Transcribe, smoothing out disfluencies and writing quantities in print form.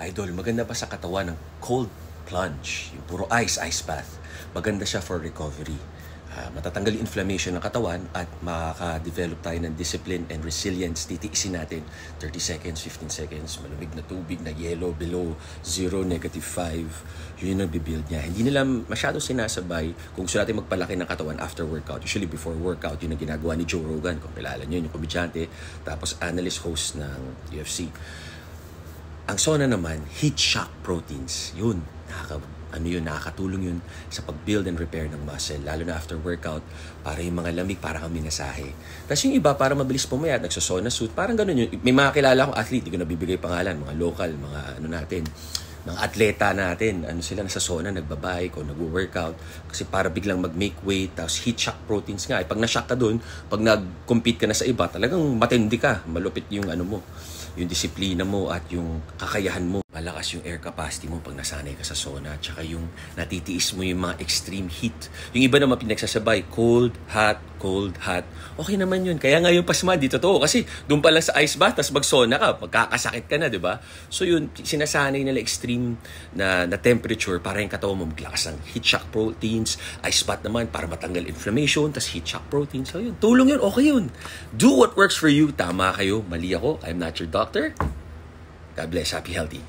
Idol, maganda pa sa katawan ng cold plunge, yung puro ice bath. Maganda siya for recovery. Matatanggal yung inflammation ng katawan at makaka-develop tayo ng discipline and resilience. Titiisin natin 30 seconds, 15 seconds, malamig na tubig na yellow below 0, -5. Yun yung nagbibuild niya. Hindi nila masyado sinasabay kung gusto natin magpalaki ng katawan after workout. Usually before workout, yun ang ginagawa ni Joe Rogan. Kung kilala nyo, yung komedyante, tapos analyst host ng UFC. Ang sauna naman, heat shock proteins. Yun, nakakatulong yun sa pag-build and repair ng muscle. Lalo na after workout, para yung mga lamig, para kami nasahe. Tapos yung iba, para mabilis pumayat, nagsasauna suit, parang ganun yun. May mga kilala akong athlete, hindi ko nabibigay pangalan, mga local, mga mga atleta natin, sila nasa sauna, nagbabike o nag-workout kasi para biglang mag-make weight, tapos heat shock proteins nga. Pag na-shock ka dun, pag nag-compete ka na sa iba, talagang matindi ka, malupit yung yung disiplina mo at yung kakayahan mo. Malakas yung air capacity mo pag nasanay ka sa sauna. Tsaka yung natitiis mo yung mga extreme heat. Yung iba naman pinagsasabay, cold, hot. Okay naman yun. Kaya nga yung pasma, di totoo. Kasi doon pa lang sa ice bath, tapos mag-sauna ka, magkakasakit ka na, di ba? So yun, sinasanay nila extreme na temperature para yung katawan mo maglakas ng heat shock proteins. Ice bath naman para matanggal inflammation, tapos heat shock proteins. So yun, tulong yun, okay yun. Do what works for you. Tama kayo, mali ako. I'm not your doctor. God bless, happy, healthy.